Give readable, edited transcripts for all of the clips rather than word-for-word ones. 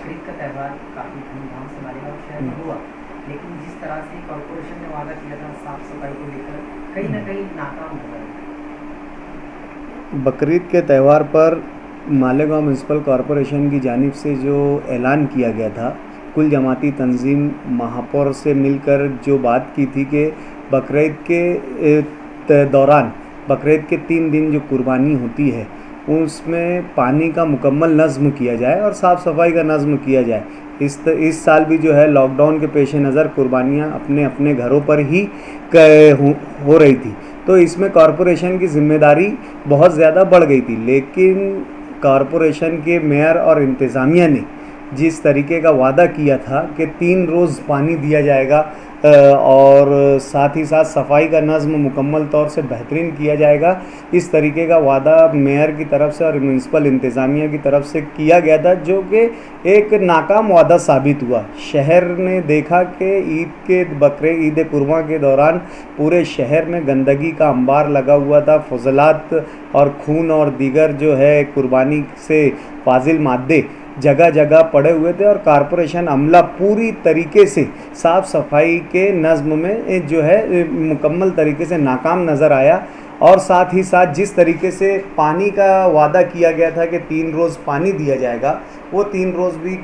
बकरीद का त्यौहार काफ़ी धूमधाम से मालेगांव शहर में हुआ, लेकिन जिस तरह से कॉरपोरेशन ने वादा किया था साफ सफाई को लेकर कहीं ना कहीं नाकाम हो गया। बकरीद के त्यौहार पर मालेगांव म्यूनसिपल कॉरपोरेशन की जानिब से जो ऐलान किया गया था, कुल जमाती तंजीम महापौर से मिलकर जो बात की थी कि बकरीद के दौरान बकरीद के 3 दिन जो कुर्बानी होती है उसमें पानी का मुकम्मल नज़्म किया जाए और साफ़ सफाई का नज़्म किया जाए। इस साल भी जो है लॉकडाउन के पेश नज़र कुर्बानियाँ अपने अपने घरों पर ही हो रही थी, तो इसमें कॉरपोरेशन की ज़िम्मेदारी बहुत ज़्यादा बढ़ गई थी। लेकिन कॉरपोरेशन के मेयर और इंतज़ामिया ने जिस तरीके का वादा किया था कि 3 रोज़ पानी दिया जाएगा और साथ ही साथ सफाई का नज़्म मुकम्मल तौर से बेहतरीन किया जाएगा, इस तरीके का वादा मेयर की तरफ से और म्यूनसिपल इंतज़ामिया की तरफ से किया गया था, जो कि एक नाकाम वादा साबित हुआ। शहर ने देखा कि ईद कुर्बान के दौरान पूरे शहर में गंदगी का अंबार लगा हुआ था, फजलात और खून और दीगर जो है कुर्बानी से फाजिल मादे जगह जगह पड़े हुए थे और कॉरपोरेशन अमला पूरी तरीके से साफ़ सफाई के नज़्म में जो है मुकम्मल तरीके से नाकाम नज़र आया। और साथ ही साथ जिस तरीके से पानी का वादा किया गया था कि 3 रोज़ पानी दिया जाएगा, वो 3 रोज़ भी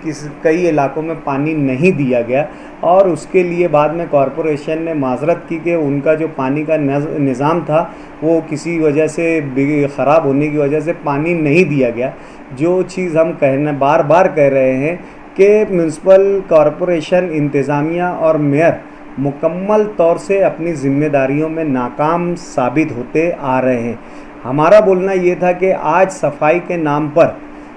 कई इलाकों में पानी नहीं दिया गया और उसके लिए बाद में कॉरपोरेशन ने माजरत की कि उनका जो पानी का निज़ाम था वो किसी वजह से ख़राब होने की वजह से पानी नहीं दिया गया। जो चीज़ हम बार बार कह रहे हैं कि म्यूनसिपल कॉरपोरेशन इंतज़ामिया और मेयर मुकम्मल तौर से अपनी ज़िम्मेदारियों में नाकाम साबित होते आ रहे हैं। हमारा बोलना ये था कि आज सफाई के नाम पर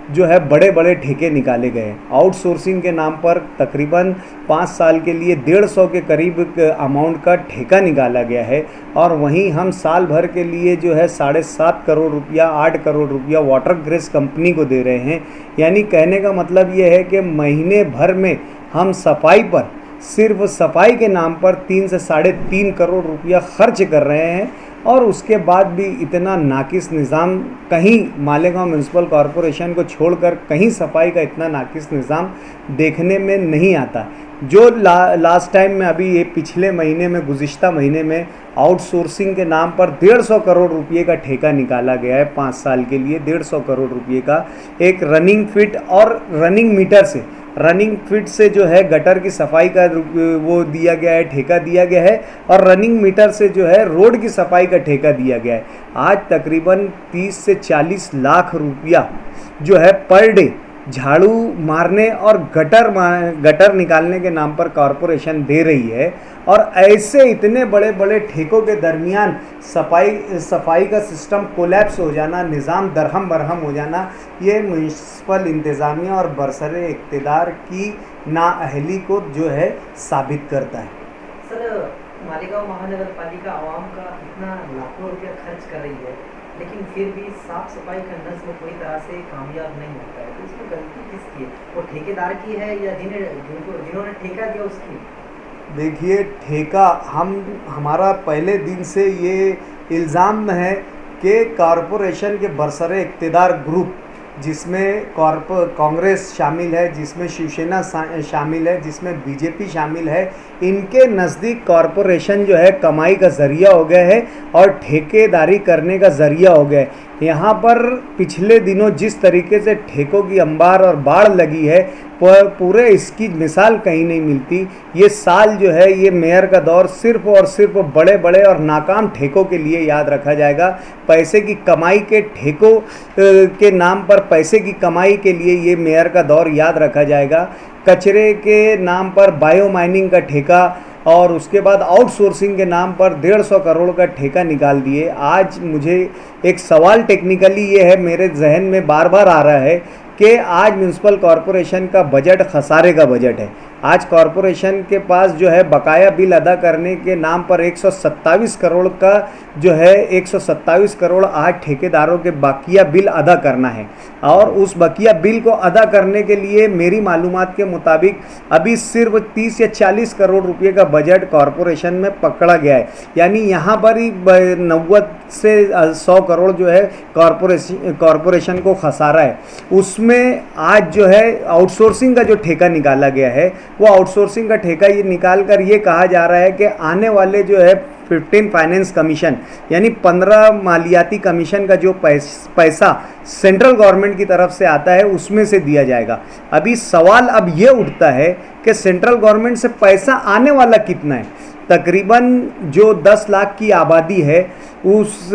जो है बड़े बड़े ठेके निकाले गए, आउटसोर्सिंग के नाम पर तकरीबन 5 साल के लिए 150 के करीब अमाउंट का ठेका निकाला गया है और वहीं हम साल भर के लिए जो है 7.5 करोड़ रुपया 8 करोड़ रुपया वाटर ग्रेस कंपनी को दे रहे हैं। यानी कहने का मतलब ये है कि महीने भर में हम सफाई पर सिर्फ सफाई के नाम पर 3 से 3.5 करोड़ रुपया खर्च कर रहे हैं और उसके बाद भी इतना नाकिस निज़ाम, कहीं मालेगांव म्यूनसिपल कॉरपोरेशन को छोड़कर कहीं सफाई का इतना नाकिस निज़ाम देखने में नहीं आता। जो लास्ट टाइम में अभी ये पिछले महीने में गुज़िश्ता महीने में आउटसोर्सिंग के नाम पर 150 करोड़ रुपये का ठेका निकाला गया है 5 साल के लिए, 150 करोड़ रुपये का एक रनिंग फिट और रनिंग फिट से जो है गटर की सफाई का वो दिया गया है, ठेका दिया गया है और रनिंग मीटर से जो है रोड की सफाई का ठेका दिया गया है। आज तकरीबन 30 से 40 लाख रुपया जो है पर डे झाड़ू मारने और गटर निकालने के नाम पर कॉरपोरेशन दे रही है और ऐसे इतने बड़े बड़े ठेकों के दरमियान सफाई का सिस्टम कोलैप्स हो जाना, निज़ाम दरहम बरहम हो जाना, ये म्यूनसिपल इंतज़ामिया और बरसरे इक़्तिदार की नाअहली को जो है साबित करता है। सर, मालेगांव महानगर पालिका आवाम का इतना लाखों रुपया खर्च कर रही है, लेकिन फिर भी साफ सफाई का नज़्म कोई तरह से कामयाब नहीं होता है, तो इसमें गलती किसकी है? वो ठेकेदार की है या जिन्होंने ठेका दिया उसकी? देखिए, ठेका हमारा पहले दिन से ये इल्ज़ाम है कि कॉरपोरेशन के बरसरे इक़्तिदार ग्रुप, जिसमें कांग्रेस शामिल है, जिसमें शिवसेना शामिल है, जिसमें बीजेपी शामिल है, इनके नज़दीक कॉरपोरेशन जो है कमाई का ज़रिया हो गया है और ठेकेदारी करने का ज़रिया हो गया है। यहाँ पर पिछले दिनों जिस तरीके से ठेकों की अंबार और बाढ़ लगी है, पूरे इसकी मिसाल कहीं नहीं मिलती। ये साल जो है, ये मेयर का दौर सिर्फ और सिर्फ बड़े बड़े और नाकाम ठेकों के लिए याद रखा जाएगा। पैसे की कमाई के ठेकों के नाम पर पैसे की कमाई के लिए ये मेयर का दौर याद रखा जाएगा। कचरे के नाम पर बायो माइनिंग का ठेका और उसके बाद आउटसोर्सिंग के नाम पर 150 करोड़ का ठेका निकाल दिए। आज मुझे एक सवाल टेक्निकली ये है, मेरे जहन में बार बार आ रहा है कि आज म्यूनसिपल कॉरपोरेशन का बजट खसारे का बजट है। आज कॉरपोरेशन के पास जो है बकाया बिल अदा करने के नाम पर 127 करोड़ का जो है 127 करोड़ आज ठेकेदारों के बकिया बिल अदा करना है। और उस बकिया बिल को अदा करने के लिए मेरी मालूमात के मुताबिक अभी सिर्फ 30 या 40 करोड़ रुपए का बजट कॉरपोरेशन में पकड़ा गया है। यानी यहाँ पर ही 90 से 100 करोड़ जो है कॉरपोरेशन को खसारा है। उसमें आज जो है आउटसोर्सिंग का जो ठेका निकाला गया है, वो आउटसोर्सिंग का ठेका ये निकाल कर ये कहा जा रहा है कि आने वाले जो है 15 फाइनेंस कमीशन यानी 15 मालियाती कमीशन का जो पैसा सेंट्रल गवर्नमेंट की तरफ से आता है उसमें से दिया जाएगा। अभी सवाल अब ये उठता है कि सेंट्रल गवर्नमेंट से पैसा आने वाला कितना है। तकरीबन जो 10 लाख की आबादी है उस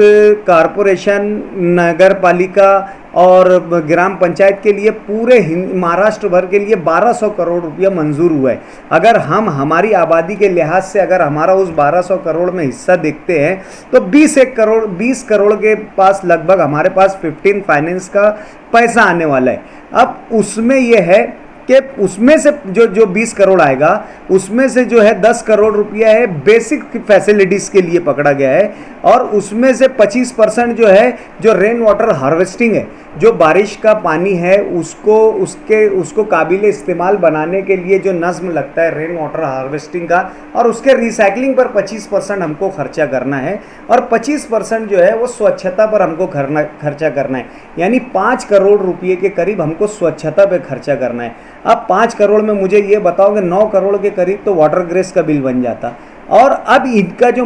कॉरपोरेशन, नगर पालिका और ग्राम पंचायत के लिए पूरे महाराष्ट्र भर के लिए 1200 करोड़ रुपया मंजूर हुआ है। अगर हम हमारी आबादी के लिहाज से अगर हमारा उस 1200 करोड़ में हिस्सा देखते हैं तो 20 करोड़ के पास लगभग हमारे पास 15 फाइनेंस का पैसा आने वाला है। अब उसमें यह है कि उसमें से जो 20 करोड़ आएगा उसमें से जो है 10 करोड़ रुपया है बेसिक फैसिलिटीज़ के लिए पकड़ा गया है और उसमें से 25% जो है जो रेन वाटर हार्वेस्टिंग है, जो बारिश का पानी है उसको काबिल इस्तेमाल बनाने के लिए जो नज़्म लगता है रेन वाटर हार्वेस्टिंग का, और उसके रिसाइकलिंग पर 25% हमको खर्चा करना है और 25% जो है वो स्वच्छता पर हमको खर्चा करना है। यानी 5 करोड़ रुपये के करीब हमको स्वच्छता पे खर्चा करना है। अब 5 करोड़ में मुझे ये बताओ कि 9 करोड़ के करीब तो वाटर ग्रेस का बिल बन जाता। और अब इनका जो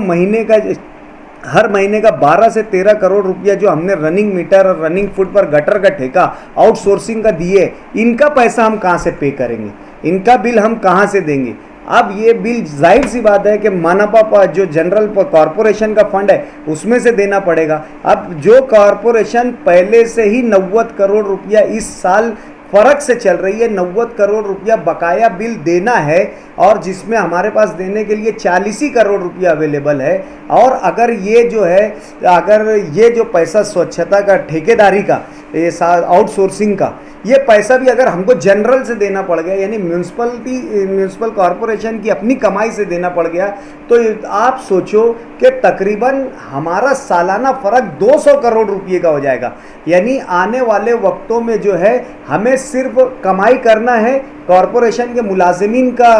हर महीने का 12 से 13 करोड़ रुपया जो हमने रनिंग मीटर और रनिंग फुट पर गटर का ठेका आउटसोर्सिंग का दिए, इनका पैसा हम कहाँ से पे करेंगे, इनका बिल हम कहाँ से देंगे। अब ये बिल जाहिर सी बात है कि मनपा जो जनरल कॉरपोरेशन का फंड है उसमें से देना पड़ेगा। अब जो कॉरपोरेशन पहले से ही 90 करोड़ रुपया इस साल फ़र्क से चल रही है, 90 करोड़ रुपया बकाया बिल देना है और जिसमें हमारे पास देने के लिए 40 ही करोड़ रुपया अवेलेबल है। और अगर ये जो पैसा स्वच्छता का, ठेकेदारी का, ये आउटसोर्सिंग का ये पैसा भी अगर हमको जनरल से देना पड़ गया यानी म्यूनसिपल कॉरपोरेशन की अपनी कमाई से देना पड़ गया, तो आप सोचो कि तकरीबन हमारा सालाना फ़र्क 200 करोड़ रुपये का हो जाएगा। यानी आने वाले वक्तों में जो है हमें सिर्फ कमाई करना है, कॉरपोरेशन के मुलाजिमीन का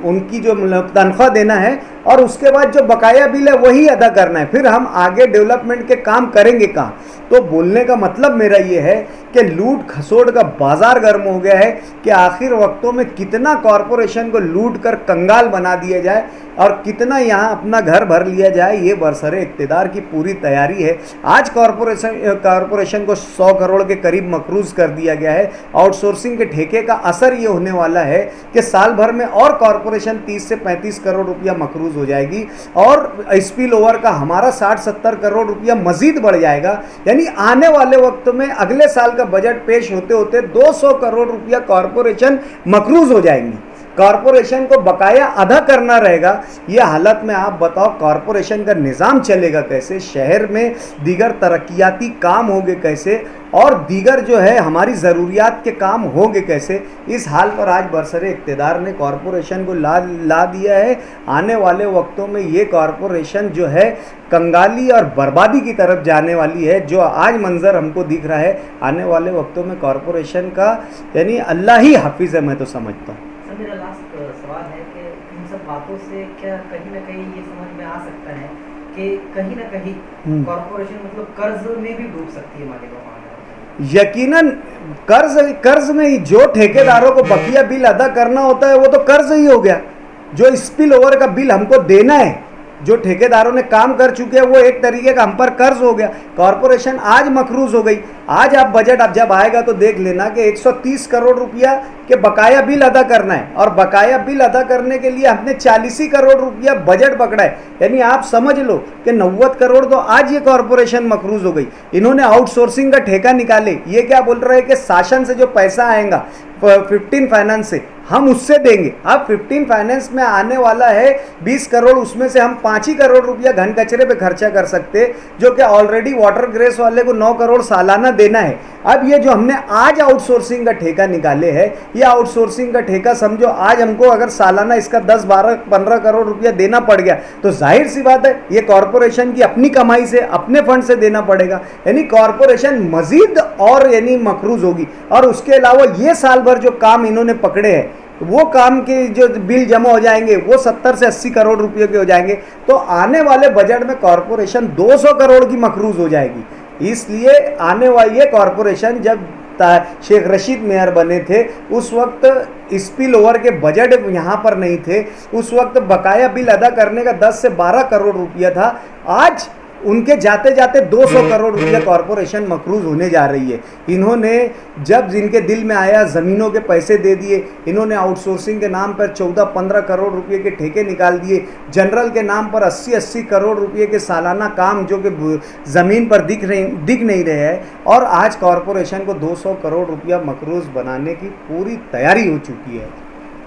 उनकी जो तनख्वाह देना है और उसके बाद जो बकाया बिल है वही अदा करना है। फिर हम आगे डेवलपमेंट के काम करेंगे कहाँ। तो बोलने का मतलब मेरा ये है कि लूट खसोट का बाजार गर्म हो गया है कि आखिर वक्तों में कितना कॉरपोरेशन को लूट कर कंगाल बना दिया जाए और कितना यहाँ अपना घर भर लिया जाए, ये बरसरे इक़्तिदार की पूरी तैयारी है। आज कॉरपोरेशन को 100 करोड़ के करीब मकरूज़ कर दिया गया है। आउटसोर्सिंग के ठेके का असर ये होने वाला है कि साल भर में और कॉरपोरेशन 30 से 35 करोड़ रुपया मकरूज़ हो जाएगी और स्पिल ओवर का हमारा 60-70 करोड़ रुपया मज़ीद बढ़ जाएगा। यानी आने वाले वक्त में अगले साल का बजट पेश होते होते 200 करोड़ रुपया कॉरपोरेशन मकरूज़ हो जाएंगी। कॉरपोरेशन को बकाया अदा करना रहेगा। ये हालत में आप बताओ कॉरपोरेशन का निज़ाम चलेगा कैसे, शहर में दीगर तरक्याती काम होंगे कैसे और दीगर जो है हमारी ज़रूरियात के काम होंगे कैसे। इस हाल पर आज बरसरे इक़्तिदार ने कॉरपोरेशन को ला दिया है। आने वाले वक्तों में ये कॉरपोरेशन जो है कंगाली और बर्बादी की तरफ जाने वाली है। जो आज मंजर हमको दिख रहा है, आने वाले वक्तों में कॉरपोरेशन का यानी अल्लाह ही हाफिज़ है, मैं तो समझता हूँ। मेरा लास्ट सवाल है कि इन सब बातों से क्या कहीं ना कहीं ये समझ में आ सकता है कि कहीं ना कहीं कॉरपोरेशन मतलब कर्ज में भी डूब सकती है मालिकों। यकीनन कर्ज में जो ठेकेदारों को बकिया बिल अदा करना होता है वो तो कर्ज ही हो गया। जो स्पिल ओवर का बिल हमको देना है, जो ठेकेदारों ने काम कर चुके हैं, वो एक तरीके का हम पर कर्ज हो गया। कॉरपोरेशन आज मकरूज हो गई। आज आप बजट अब जब आएगा तो देख लेना कि 130 करोड़ रुपया के बकाया बिल अदा करना है और बकाया बिल अदा करने के लिए हमने 40 करोड़ रुपया बजट पकड़ा है। यानी आप समझ लो कि 90 करोड़ तो आज ये कॉरपोरेशन मकरूज हो गई। इन्होंने आउटसोर्सिंग का ठेका निकाले। ये क्या बोल रहे हैं कि शासन से जो पैसा आएगा 15 फाइनेंस से हम उससे देंगे। अब 15 फाइनेंस में आने वाला है 20 करोड़, उसमें से हम 5 ही करोड़ रुपया घन कचरे पे खर्चा कर सकते, जो कि ऑलरेडी वाटर ग्रेस वाले को 9 करोड़ सालाना देना है। अब ये जो हमने आज आउटसोर्सिंग का ठेका निकाले है, ये आउटसोर्सिंग का ठेका समझो आज हमको अगर सालाना इसका 10, 12, 15 करोड़ रुपया देना पड़ गया तो जाहिर सी बात है ये कॉरपोरेशन की अपनी कमाई से, अपने फंड से देना पड़ेगा। यानी कॉरपोरेशन मजीद और यानी मकरूज होगी। और उसके अलावा ये साल भर जो काम इन्होंने पकड़े हैं, वो काम के जो बिल जमा हो जाएंगे वो 70 से 80 करोड़ रुपए के हो जाएंगे। तो आने वाले बजट में कॉरपोरेशन 200 करोड़ की मकरूज हो जाएगी। इसलिए आने वाली ये कॉरपोरेशन जब शेख रशीद मेयर बने थे उस वक्त स्पिल ओवर के बजट यहाँ पर नहीं थे, उस वक्त बकाया बिल अदा करने का 10 से 12 करोड़ रुपया था। आज उनके जाते जाते 200 करोड़ रुपया कॉरपोरेशन मकरूज होने जा रही है। इन्होंने जब जिनके दिल में आया ज़मीनों के पैसे दे दिए, इन्होंने आउटसोर्सिंग के नाम पर 14-15 करोड़ रुपए के ठेके निकाल दिए, जनरल के नाम पर 80-80 करोड़ रुपए के सालाना काम जो कि ज़मीन पर दिख नहीं रहे हैं, और आज कॉरपोरेशन को 200 करोड़ रुपया मकरूज बनाने की पूरी तैयारी हो चुकी है।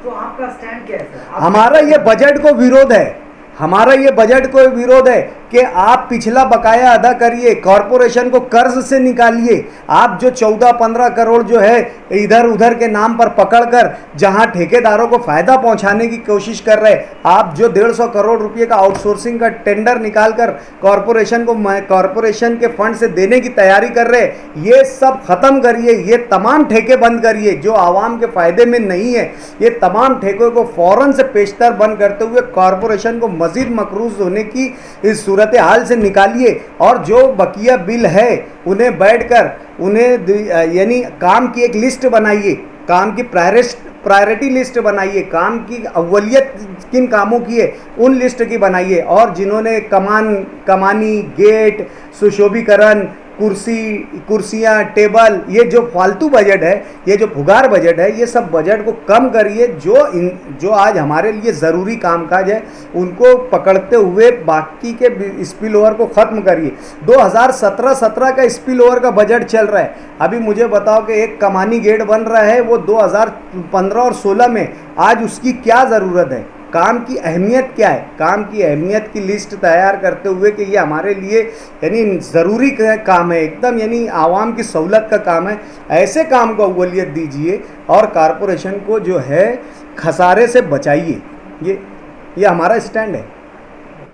तो आपका स्टैंड क्या है सर? हमारा ये बजट को विरोध है, हमारा ये बजट को विरोध है कि आप पिछला बकाया अदा करिए, कॉरपोरेशन को कर्ज से निकालिए। आप जो 14-15 करोड़ जो है इधर उधर के नाम पर पकड़कर जहां ठेकेदारों को फायदा पहुंचाने की कोशिश कर रहे, आप जो 150 करोड़ रुपए का आउटसोर्सिंग का टेंडर निकालकर कॉरपोरेशन को कॉरपोरेशन के फंड से देने की तैयारी कर रहे, ये सब खत्म करिए। ये तमाम ठेके बंद करिए जो आवाम के फायदे में नहीं है। ये तमाम ठेकों को फौरन से पेशतर बंद करते हुए कॉरपोरेशन को मजीद मकरूज होने की इस सूरत हाल से निकालिए। और जो बकिया बिल है उन्हें बैठकर उन्हें यानी काम की एक लिस्ट बनाइए, काम की प्रायोरिटी लिस्ट बनाइए, काम की अव्वलियत किन कामों की है उन लिस्ट की बनाइए। और जिन्होंने कमानी, गेट, सुशोभीकरण, कुर्सियाँ, टेबल, ये जो फालतू बजट है, ये जो फुगार बजट है, ये सब बजट को कम करिए। जो आज हमारे लिए ज़रूरी कामकाज है उनको पकड़ते हुए बाकी के स्पिल ओवर को ख़त्म करिए। 2017 का स्पिल ओवर का बजट चल रहा है। अभी मुझे बताओ कि एक कमानी गेट बन रहा है, वो 2015 और 16 में, आज उसकी क्या ज़रूरत है? काम की अहमियत क्या है? काम की अहमियत की लिस्ट तैयार करते हुए कि ये हमारे लिए यानी ज़रूरी काम है एकदम, यानी आवाम की सहूलत का काम है, ऐसे काम को अव्वलियत दीजिए और कॉरपोरेशन को जो है खसारे से बचाइए। ये हमारा स्टैंड है।